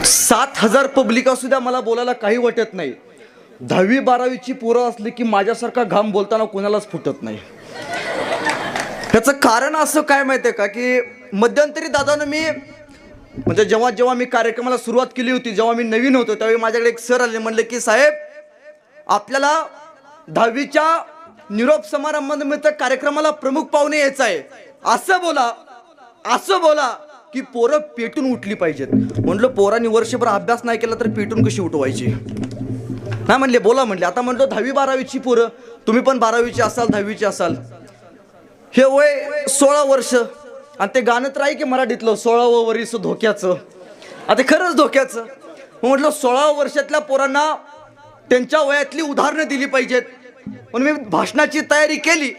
7,000 public असू द्या, मला बोलायला काही वाटत नाही. 10वी-12वीची पोरं असली की माझ्यासारखा घाम बोलताना कोणालाच फुटत नाही. ह्याचं कारण असं काय माहिती आहे का, की मध्यंतरी दादानं मी म्हणजे जेव्हा मी कार्यक्रमाला सुरुवात केली होती, जेव्हा मी नवीन होतो त्यावेळी माझ्याकडे एक सर आले. म्हणले की साहेब, आपल्याला 10वीच्या निरोप समारंभानिमित्त कार्यक्रमाला प्रमुख पाहुणे यायचं आहे, असं बोला की पोरं पेटून उठली पाहिजेत. म्हणलं पोरांनी वर्षभर अभ्यास नाही केला तर पेटून कशी उठवायची? नाही म्हणले, बोला म्हणले. आता म्हणलो 10वी-12वीची पोरं, तुम्ही पण 12वीची असाल 10वीची असाल, हे वय 16 वर्ष, आणि ते गाणं तर आहे की मराठीतलं 16वं वर्ष धोक्याचं. आता खरंच धोक्याचं. म्हटलं 16 वर्षातल्या पोरांना त्यांच्या वयातली उदाहरणं दिली पाहिजेत. म्हणून मी भाषणाची तयारी केली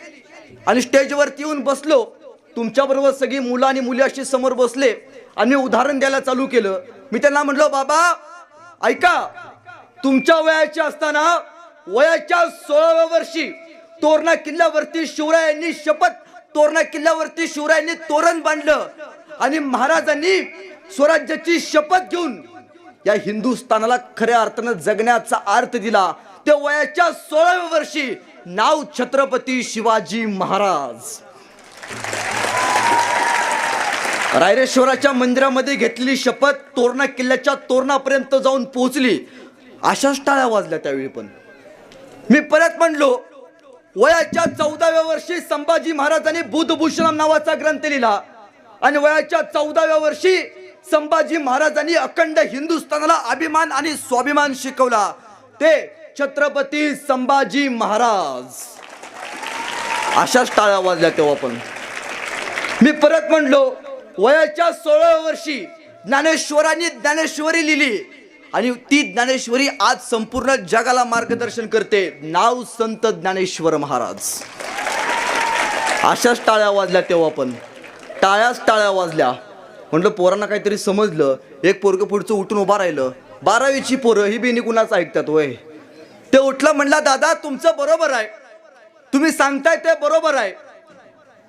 आणि स्टेजवरती येऊन बसलो. तुमच्याबरोबर सगळी मुलं आणि मुली अशी समोर बसले आणि मी उदाहरण द्यायला चालू केलं. मी त्यांना म्हटलं, बाबा ऐका, तुमच्या वयाचे असताना वयाच्या 16व्या वर्षी तोरणा किल्ल्यावरती शिवरायांनी तोरणा किल्ल्यावरती शिवरायांनी तोरण बांधलं आणि महाराजांनी स्वराज्याची शपथ घेऊन या हिंदुस्थानाला खऱ्या अर्थानं जगण्याचा अर्थ दिला. ते वयाच्या 16व्या वर्षी नाव छत्रपती शिवाजी महाराज. रायरेश्वराच्या मंदिरामध्ये घेतलेली शपथ तोरणा किल्ल्याच्या तोरणापर्यंत जाऊन पोहोचली. अशाच टाळ्या वाजल्या त्यावेळी. पण मी परत म्हणलो, वयाच्या 14व्या वर्षी संभाजी महाराजांनी बुद्धभूषणम नावाचा ग्रंथ लिहिला आणि वयाच्या 14व्या वर्षी संभाजी महाराजांनी अखंड हिंदुस्थानाला अभिमान आणि स्वाभिमान शिकवला. ते छत्रपती संभाजी महाराज. अशाच टाळ्या वाजल्या तेव्हा. पण मी परत म्हणलो, वयाच्या 16व्या वर्षी ज्ञानेश्वरांनी ज्ञानेश्वरी लिहिली आणि ती ज्ञानेश्वरी आज संपूर्ण जगाला मार्गदर्शन करते. नाव संत ज्ञानेश्वर महाराज. अशाच टाळ्या वाजल्या तेव्हा. पण टाळ्या वाजल्या. म्हटलं पोरांना काहीतरी समजलं. एक पोरगं पुढचं उठून उभा राहिलं. 12वीची पोरं ही बिनी कुणाच ऐकतात वय. ते उठलं, म्हणला दादा तुमचं बरोबर आहे, तुम्ही सांगताय ते बरोबर आहे.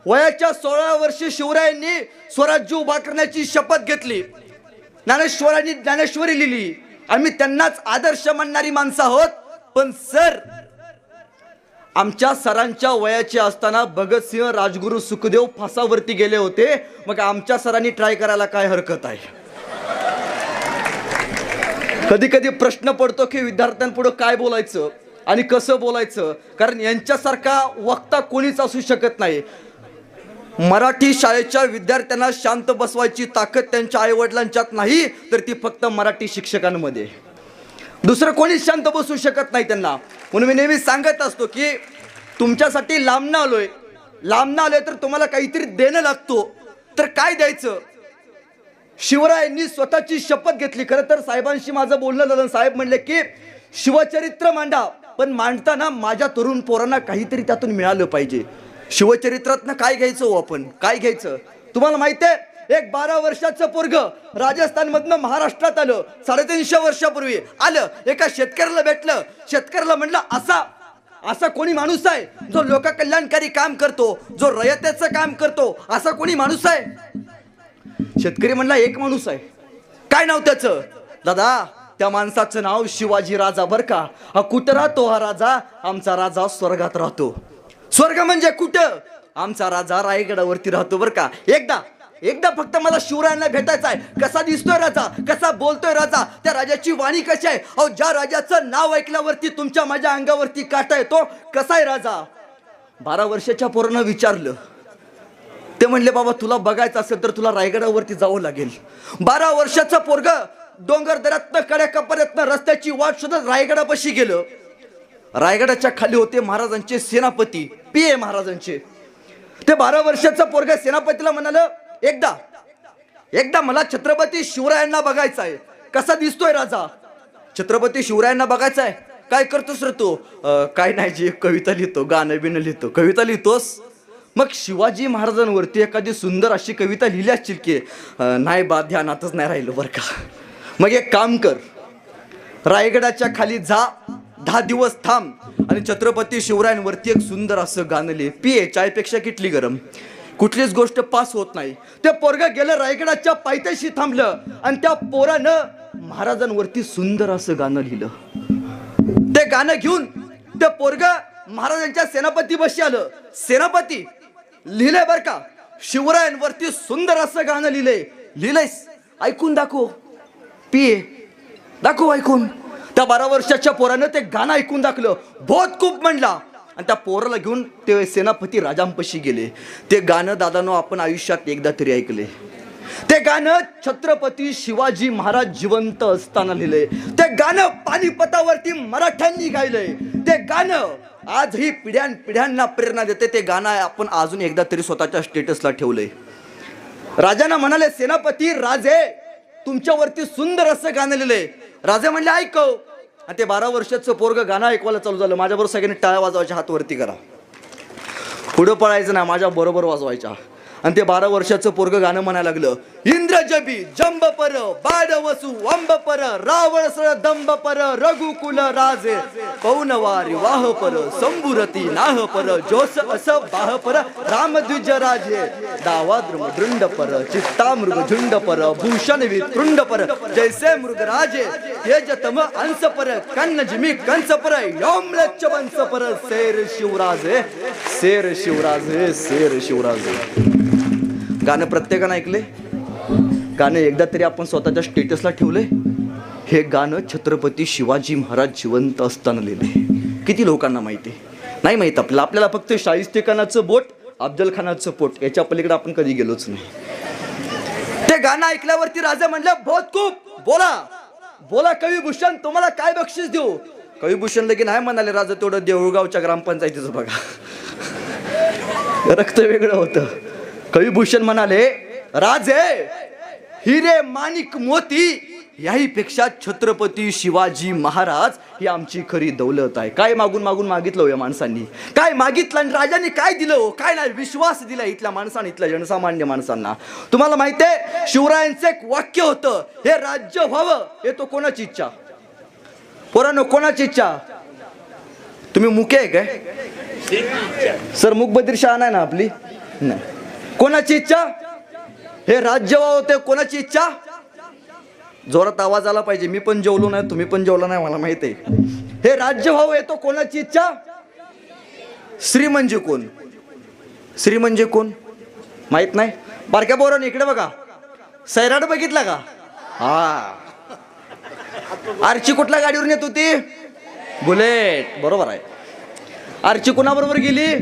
वयाच्या 16व्या वर्षी शिवरायांनी स्वराज्य उभा करण्याची शपथ घेतली. ज्ञानेश्वरांनी ज्ञानेश्वरी लिहिली. आम्ही त्यांनाच आदर्श मानणारी माणसं आहोत. पण सर, आमच्या सरांच्या वयाचे असताना भगतसिंह, राजगुरू, सुखदेव फासावरती गेले होते. मग आमच्या सरांनी ट्राय करायला काय हरकत आहे? कधी कधी प्रश्न पडतो की विद्यार्थ्यांपुढे काय बोलायचं आणि कसं बोलायचं, कारण यांच्यासारखा वक्ता कोणीच असू शकत नाही. मराठी शाळेच्या विद्यार्थ्यांना शांत बसवायची ताकद त्यांच्या आईवडिलांच्यात नाही, तर ती फक्त मराठी शिक्षकांमध्ये. दुसरं कोणीच शांत बसू शकत नाही त्यांना. म्हणून मी नेहमी सांगत असतो की तुमच्यासाठी लांबनं आलोय तर तुम्हाला काहीतरी देणं लागतो. तर काय द्यायचं? शिवरायांनी स्वतःची शपथ घेतली. खरं तर साहेबांशी माझं बोलणं झालं. साहेब म्हणले की शिवचरित्र मांडा, पण मांडताना माझ्या तरुण पोरांना काहीतरी त्यातून मिळालं पाहिजे. शिवचरित्रातनं काय घ्यायचं हो आपण? काय घ्यायचं? तुम्हाला माहिती आहे, एक 12 वर्षाचं पोरग राजस्थान मधनं महाराष्ट्रात आलं. 350 वर्षापूर्वी आलं. एका शेतकऱ्याला भेटलं. शेतकऱ्याला म्हणलं, असा कोणी माणूस आहे जो लोककल्याणकारी काम करतो, जो रयतेचं काम करतो, असा कोणी माणूस आहे? शेतकरी म्हणला, एक माणूस आहे. काय नाव त्याचं? दादा, त्या माणसाचं नाव शिवाजी राजा. बर का? हा कुठं राहतो हा राजा? आमचा राजा स्वर्गात राहतो. स्वर्ग म्हणजे कुठं? आमचा राजा रायगडावरती राहतो. बर का? एकदा फक्त मला शिवरायांना भेटायचं आहे. कसा दिसतोय राजा? कसा बोलतोय राजा? त्या राजाची वाणी कशी आहे? अहो, ज्या राजाचं नाव ऐकल्यावरती तुमच्या माझ्या अंगावरती काटा येतो, कसा आहे राजा? 12 वर्षाच्या पोरानं विचारलं. ते म्हणले, बाबा तुला बघायचं असेल तर तुला रायगडावरती जावं लागेल. 12 वर्षाचं पोरग डोंगर दऱ्यातनं कड्या कपाऱ्यातनं रस्त्याची वाट शोधत रायगडापाशी गेलं. रायगडाच्या खाली होते महाराजांचे सेनापती पी.ए. महाराजांचे. ते 12 वर्षाचं पोरग सेनापतीला म्हणालं, एकदा मला छत्रपती शिवरायांना बघायचं आहे. कसा दिसतोय राजा? छत्रपती शिवरायांना बघायचं आहे. काय करतोस रे तू? काय नाही जी, कविता लिहितो, गाणं बिणं लिहितो. कविता लिहितोस? मग शिवाजी महाराजांवरती एखादी सुंदर अशी कविता लिहिली असतील की? नाही बा, ध्यानातच नाही राहिलं बरं का. मग एक काम कर, रायगडाच्या खाली जा, 10 दिवस थांब आणि छत्रपती शिवरायांवरती एक सुंदर असं गाणं लिह. पिये, चायपेक्षा किटली गरम. कुठलीच गोष्ट पास होत नाही. ते पोरग गेलं, रायगडाच्या पायथ्याशी थांबलं आणि त्या पोरानं महाराजांवरती सुंदर असं गाणं लिहिलं. ते गाणं घेऊन ते पोरग महाराजांच्या सेनापती बशी आलं. सेनापती लिहिलंय बर का, शिवरायांवरती सुंदर असं गाणं लिहिलंयस, ऐकून दाखव. पिये दाखव ऐकून. त्या 12 वर्षाच्या पोरानं ते गाणं ऐकून दाखलं. बहुत खूप म्हणला आणि त्या पोराला घेऊन ते सेनापती राजांपाशी गेले. ते गाणं दादानो आपण आयुष्यात एकदा तरी ऐकले. ते गाणं छत्रपती शिवाजी महाराज जिवंत असताना लिहिलंय. ते गाणं पानिपतावरती मराठ्यांनी गायलंय. ते गाणं आजही पिढ्यांना प्रेरणा देते. ते गाणं आपण अजून एकदा तरी स्वतःच्या स्टेटसला ठेवलंय. राजांना म्हणाले, सेनापती राजे तुमच्यावरती सुंदर असं गाणं लिहिलंय. राजे म्हणले ऐकव. आणि ते 12 वर्षाचं पोरग गाणं ऐकवायला चालू झालं. माझ्याबरोबर सगळ्यांनी टाळ्या वाजवायच्या, हात वरती करा. पुढं पळायचं ना, माझ्या बरोबर वाजवायच्या. आणि ते 12 वर्षाचं पोरग गाणं म्हणायला लागलं. इंद्रजबी जंब पर बाड वसु अंब पर रावण सळ दंब पर रघुकुल राजे पौनवारी वाह पर संबुरती नाह पर जोस अस बाह पर रामद्विज राजे दावाद्र दृंड पर चित्ता मृग झुंड पर भूषण वितृंड पर जैसे मृग राजे तेजतम अंश पर कन्न जिमी कंस पर योमलच्च वंश पर शेर शिवराजे शेर शिवराजे शेर शिवराजे. गाणं प्रत्येकानं ऐकले. गाणं एकदा तरी आपण स्वतःच्या स्टेटसला ठेवलंय. हे गाणं छत्रपती शिवाजी महाराज जिवंत असताना लिहिलंय. किती लोकांना माहिती नाही माहित. आपल्याला फक्त शाहिस्तेखानाचं बोट, अफजल खानाचं पोट, याच्या पलीकडे आपण कधी गेलोच नाही. ते गाणं ऐकल्यावरती राजा म्हणले, बहुत खूप, बोला बोला कविभूषण, तुम्हाला काय बक्षीस देऊ. कविभूषण लगेच नाही म्हणाले. राजा तेवढं देऊळगावच्या ग्रामपंचायतीचं बघा, रक्त वेगळं होतं. कविभूषण म्हणाले, राजे हिरे माणिक मोती याहीपेक्षा छत्रपती शिवाजी महाराज ही आमची खरी दौलत आहे. काय मागून मागून मागितलं या माणसांनी, काय मागितलं आणि राजांनी काय दिलं. काय नाही, विश्वास दिला इथल्या माणसांनी, इथल्या जनसामान्य माणसांना. तुम्हाला माहिती आहे शिवरायांचं एक वाक्य होतं, हे राज्य व्हावं हे तो कोणाची इच्छा. पोरांनो कोणाची इच्छा. तुम्ही मुके आहे काय सर. मुकबधीर शाळा नाही ना आपली. नाही, कोणाची इच्छा. हे राज्य व्हावं ते कोणाची इच्छा. जोरात आवाज आला पाहिजे. मी पण जेवलो नाही, तुम्ही पण जेवला नाही, मला माहित आहे. हे राज्य व्हावं हे तो कोणाची इच्छा. श्री म्हणजे कोण. श्री म्हणजे कोण माहित नाही. बारक्या पोरांनी इकडे बघा. सैराट बघितला का. हा, आरची कुठल्या गाडीवरून येत होती. बुलेट. बरोबर आहे. आरची कुणाबरोबर गेली.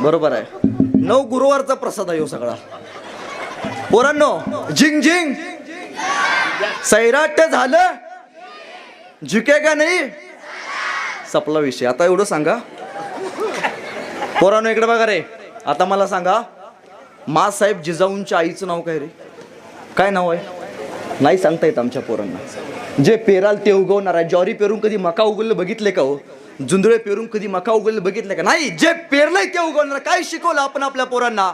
बरोबर आहे. 9 गुरुवारचा प्रसाद आहे हो सगळा. पोरांनो झिंग झिंग सैराट झालं, झुकेगा नाही, संपला विषय. आता एवढं सांगा पोरांनो इकडे बघा रे. आता मला सांगा, मासाहेब जिजाऊंच्या आईचं नाव काय रे. काय नाव आहे. नाही सांगता येत आमच्या पोरांना. जे पेराल ते उगवणार आहे. ज्वारी पेरून कधी मका उगवलं बघितले का हो. जुंधळे पेरून कधी मका उगवलं बघितलं का नाही. जे पेरलंय ते उगवणार. काय शिकवलं आपण आपल्या पोरांना.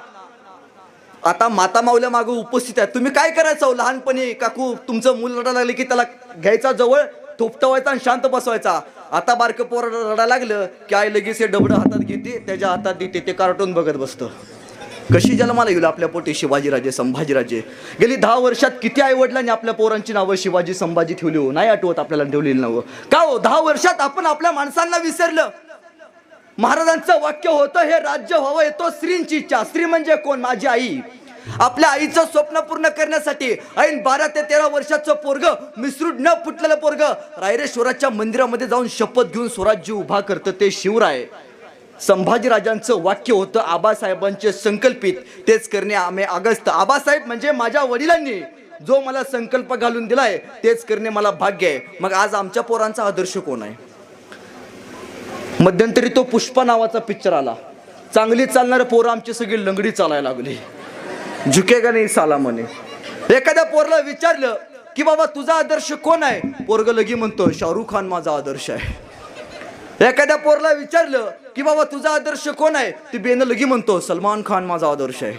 आता माता माऊल्या मागं उपस्थित आहे. तुम्ही काय करायचं लहानपणी. काकू तुमचं मूल रडायला लागले की त्याला घ्यायचा जवळ, थोपटवायचा आणि शांत बसवायचा. आता बारकं पोर रडायला लागलं की आई लगेच हे डबडं हातात घेते, त्याच्या हातात देते, ते कार्टून बघत बसतं. कशी जन्माला येईल आपल्या पोटी शिवाजीराजे संभाजीराजे. गेली 10 वर्षात किती आई वडिलांनी आपल्या पोरांची नावं शिवाजी संभाजी ठेवली हो. नाही आठवत आपल्याला ठेवलेली नावं का हो. 10 वर्षात आपण आपल्या माणसांना विसरलं. महाराजांचं वाक्य होतं, हे राज्य व्हावं येतो श्रींची इच्छा. श्री म्हणजे कोण. माझी आई. आपल्या आईचं स्वप्न पूर्ण करण्यासाठी ऐन 12 ते 13 वर्षाचं पोरग, मिसरूड न फुटलेलं पोरग रायरेश्वराच्या मंदिरामध्ये जाऊन शपथ घेऊन स्वराज्य उभा करतं ते शिवराय. संभाजीराजांचं वाक्य होतं, आबासाहेबांचे संकल्पित तेच करणे आम्ही अगस्त. आबासाहेब म्हणजे माझ्या वडिलांनी जो मला संकल्प घालून दिलाय तेच करणे मला भाग्य आहे. मग आज आमच्या पोरांचा आदर्श कोण आहे. मध्यंतरी तो पुष्पा नावाचा पिक्चर आला. चांगली चालणारे पोरं आमची सगळी लंगडी चालायला लागली. झुकेगा नाही साला म्हणे. एखाद्या पोरला विचारलं की बाबा तुझा आदर्श कोण आहे, पोरग लगी म्हणतो शाहरुख खान माझा आदर्श आहे. एखाद्या पोरला विचारलं की बाबा तुझा आदर्श कोण आहे, ती बेन लगी म्हणतो सलमान खान माझा आदर्श आहे.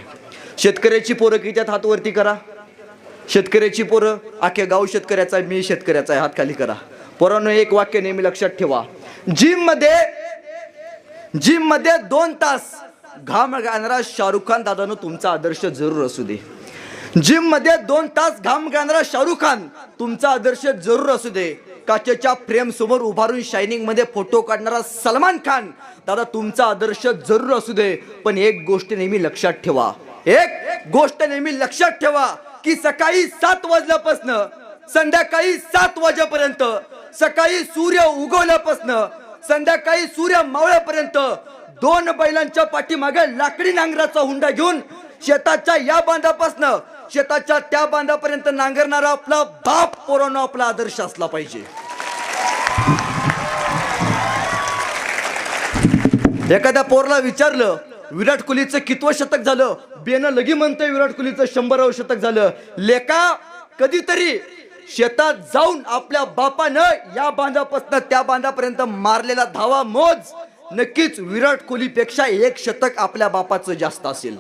शेतकऱ्याची पोरं किती हात वरती करा. शेतकऱ्याची पोरं आखे गाव शेतकऱ्याचा आहे, मी शेतकऱ्याचा आहे, हात खाली करा. पोरांनो एक वाक्य नेहमी लक्षात ठेवा. जिम मध्ये 2 तास घाम घालणारा शाहरुख खान दादानो तुमचा आदर्श जरूर असू दे. जिम मध्ये 2 तास घाम गाणारा शाहरुख खान तुमचा आदर्श जरूर असू दे. काचेच्या फ्रेम समोर उभारून शायनिंग मध्ये फोटो काढणारा सलमान खान दादा तुमचा आदर्श जरूर असू दे. पण एक गोष्ट नेहमी लक्षात ठेवा, एक गोष्ट नेहमी लक्षात ठेवा की सकाळी 7 वाजल्यापासून संध्याकाळी 7 वाजेपर्यंत, सकाळी सूर्य उगवल्यापासून संध्याकाळी सूर्य मावळ्यापर्यंत 2 बैलांच्या पाठीमागे लाकडी नांगराचा हुंडा घेऊन शेताच्या या बांधापासून शेताच्या त्या बांधापर्यंत नांगरणारा आपला बाप पोरांनो आपला आदर्श असला पाहिजे. एखाद्या पोरला विचारलं विराट कोहलीचं कितवं शतक झालं, बेन लगी म्हणतंय विराट कोहलीचं 100वं शतक झालं. लेका कधीतरी शेतात जाऊन आपल्या बापानं या बांधापासून त्या बांधापर्यंत मारलेला धावा मोज. नक्कीच विराट कोहलीपेक्षा 1 शतक आपल्या बापाचं जास्त असेल.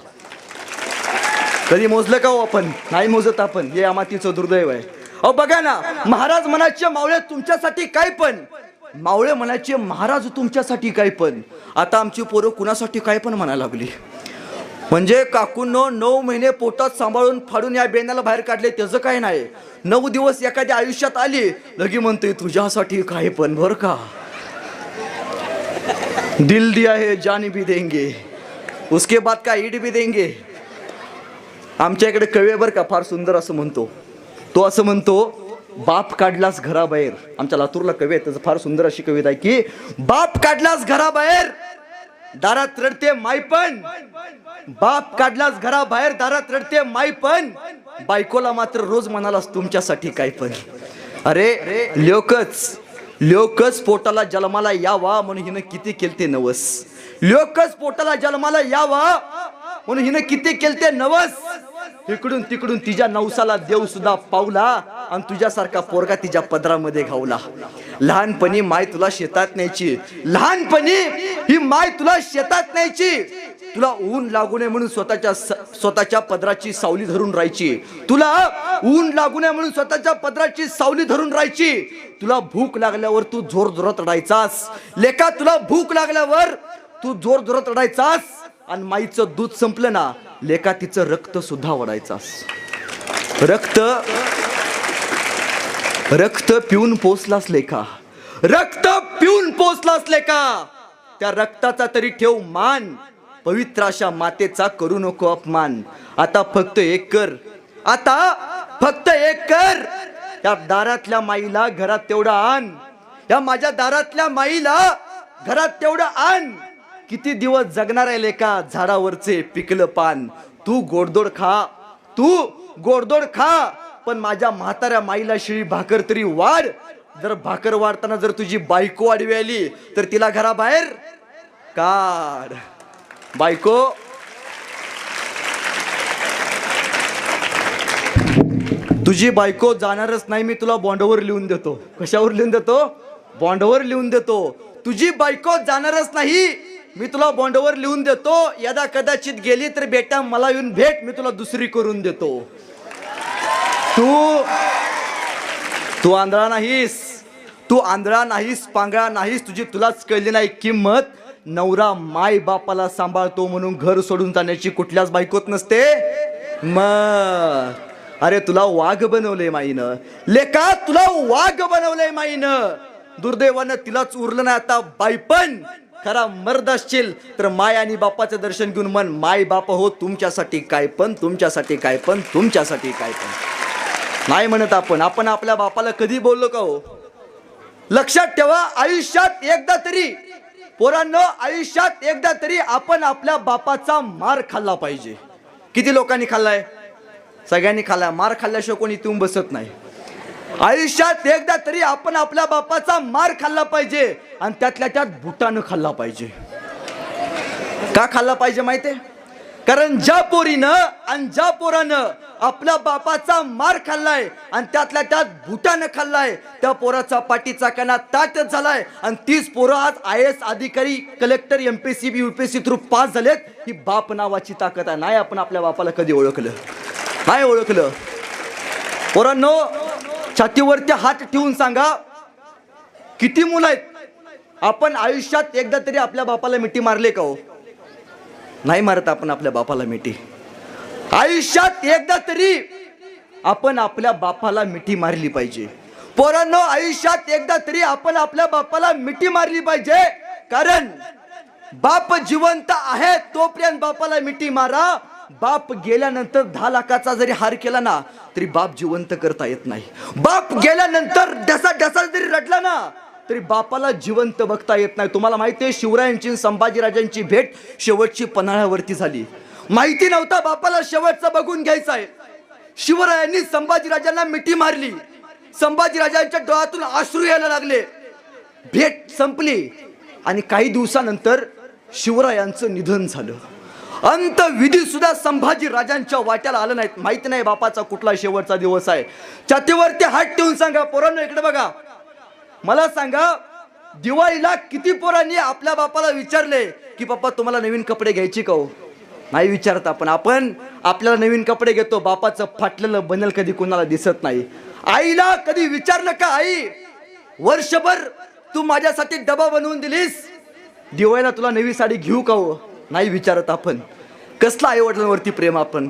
कधी मोजलं का हो आपण? नाही मोजत आपण. हे अमातीचं दुर्दैव आहे. अहो बघा ना, महाराज म्हणायचे मावळे तुमच्यासाठी काय पण, मावळे म्हणायचे महाराज तुमच्यासाठी काय पण. आता आमची पोरं कुणासाठी काय पण म्हणायला लागली. म्हणजे काकूंनो 9 महिने पोटात सांभाळून फाडून या बेण्याला बाहेर काढले त्याचं काय नाही. 9 दिवस एखाद्या आयुष्यात आली लगी म्हणतोय तुझ्यासाठी काय पण. बर का, दिल दिया है जान भी देंगे, उसके बाद का ईड भी देंगे. आमच्या इकडे कवी बर का, फार सुंदर असं म्हणतो तो. असं म्हणतो, बाप काढलास घराबाहेर. आमच्या लातूरला कवी आहे, त्याचं फार सुंदर अशी कविता आहे की बाप काढलास घराबाहेर दारात रडते माई पण, बाप काढलास घराबाहेर दारात रडते माई पण, बायकोला मात्र रोज म्हणालास तुमच्यासाठी काय पण. अरे लोकच पोटाला जन्माला यावा म्हणून हिनं किती केलते नवस. लोकच पोटाला जन्माला यावा म्हणून हिनं किती केलते नवस. इकडून तिकडून तिच्या नवसाला देव सुद्धा पावला आणि तुझ्यासारखा पोरगा तिच्या पदरामध्ये घावला. लहानपणी माय तुला शेतात न्यायची, लहानपणी ही माय तुला शेतात न्यायची. तुला ऊन लागू नये म्हणून स्वतःच्या पदराची सावली धरून राहायची. तुला ऊन लागू नये म्हणून स्वतःच्या पदराची सावली धरून राहायची. तुला भूक लागल्यावर तू जोर जोरात रडायचास. लेका तुला भूक लागल्यावर तू जोर जोरात रडायचास. आणि माईचं दूध संपलं ना लेका तिचं रक्त सुद्धा ओढायचास. रक्त पिऊन पोचलास लेका, रक्त पिऊन पोचलास लेका. त्या रक्ताचा तरी ठेव मान, पवित्र अशा मातेचा करू नको अपमान. आता फक्त एक कर, आता फक्त एक कर. या दारातल्या माईला घरात तेवढा आण, या माझ्या दारातल्या माईला घरात तेवढा आण. किती दिवस जगणार आहे लेका झाडावरचे पिकलं पान. तू गोडदोड खा, तू गोडदोड खा, पण माझ्या म्हाताऱ्या माईला शिळी भाकर तरी वाढ. जर भाकर वाढताना जर तुझी बायको आडवी आली तर तिला घराबाहेर काढ. बायको तुझी बायको जाणारच नाही, मी तुला बॉन्डवर लिहून देतो. कशावर लिहून देतो? बॉन्डवर लिहून देतो. तुझी बायको जाणारच नाही, मी तुला बॉन्डवर लिहून देतो. यदा कदाचित गेली तर बेटा मला येऊन भेट, मी तुला दुसरी करून देतो. तू आंधळा नाहीस, तू आंधळा नाहीस, पांगळा नाहीस. तुलाच कळली नाही किंमत. नवरा माय बापाला सांभाळतो म्हणून घर सोडून जाण्याची कुठल्याच बायकोत नसते. मग अरे तुला वाघ बनवलंय माईनं लेका, तुला वाघ बनवलंय माईनं. दुर्दैवानं तिलाच उरलं नाही आता बाईपण. खरा मर्द असशील तर माय आणि बापाचं दर्शन घेऊन मन माय बाप हो तुमच्यासाठी काय पण, तुमच्यासाठी काय पण, तुमच्यासाठी काय पण. नाही म्हणत आपण आपल्या बापाला कधी बोललो का हो? लक्षात ठेवा, आयुष्यात एकदा तरी पोरांनो, आयुष्यात एकदा तरी आपण आपल्या बापाचा मार खाल्ला पाहिजे. किती लोकांनी खाल्लाय? सगळ्यांनी खाल्लाय. मार खाल्ल्याशिवाय कोणी इथून बसत नाही. आयुष्यात एकदा तरी आपण आपल्या बापाचा मार खाल्ला पाहिजे आणि त्यातल्या त्यात बुटानं खाल्ला पाहिजे. का खाल्ला पाहिजे माहितीये? कारण ज्या पोरीनं आणि ज्या पोरानं आपल्या बापाचा मार खाल्लाय आणि त्यातल्या त्यात बुटानं खाल्लाय त्या पोराचा पाठीचा कणा ताटच झालाय. आणि 30 पोरं आज IAS अधिकारी, collector, MPSC UPSC through pass झालेत. ही बाप नावाची ताकद आहे. नाही आपण आपल्या बापाला कधी ओळखलं, नाही ओळखलं. पोरांनो छातीवरती हात ठेवून सांगा किती मुलं आहेत? आपण आयुष्यात एकदा तरी आपल्या बापाला मिठी मारले का हो? नाही मारत आपण आपल्या बापाला मिठी. आयुष्यात एकदा तरी आपण आपल्या बापाला मिठी मारली पाहिजे. पोरांनो, आयुष्यात एकदा तरी आपण आपल्या बापाला मिठी मारली पाहिजे. कारण बाप जिवंत आहे तोपर्यंत बापाला मिठी मारा. बाप गेल्यानंतर 10 लाखाचा जरी हार केला ना तरी बाप जिवंत करता येत नाही. बाप गेल्यानंतर ढसा ढसा जरी रडला ना तरी बापाला जिवंत बघता येत नाही. तुम्हाला माहिती आहे, शिवरायांची संभाजीराजांची भेट शेवटची पन्हाळ्यावरती झाली. माहिती नव्हता बापाला शेवटचं बघून घ्यायचं आहे. शिवरायांनी संभाजीराजांना मिठी मारली. संभाजीराजांच्या डोळ्यातून अश्रू यायला लागले. भेट संपली आणि काही दिवसानंतर शिवरायांचं निधन झालं. अंतविधी सुद्धा संभाजी राजांच्या वाट्याला आलं नाहीत. माहिती नाही बापाचा कुठला शेवटचा दिवस आहे. छातीवरती हात ठेवून सांगा, पोरांनो इकडे बघा, मला सांगा, दिवाळीला किती पोरांनी आपल्या बापाला विचारले की पप्पा तुम्हाला नवीन कपडे घ्यायची का हो? नाही विचारत आपण. आपल्याला नवीन कपडे घेतो, बापाचं फाटलेलं बनेल कधी कोणाला दिसत नाही. आईला कधी विचारलं का, आई वर्षभर तू माझ्यासाठी डबा बनवून दिलीस, दिवाळीला तुला नवी साडी घेऊ का हो? नाही विचारत आपण. कसलं आई वडिलांवरती प्रेम आपण.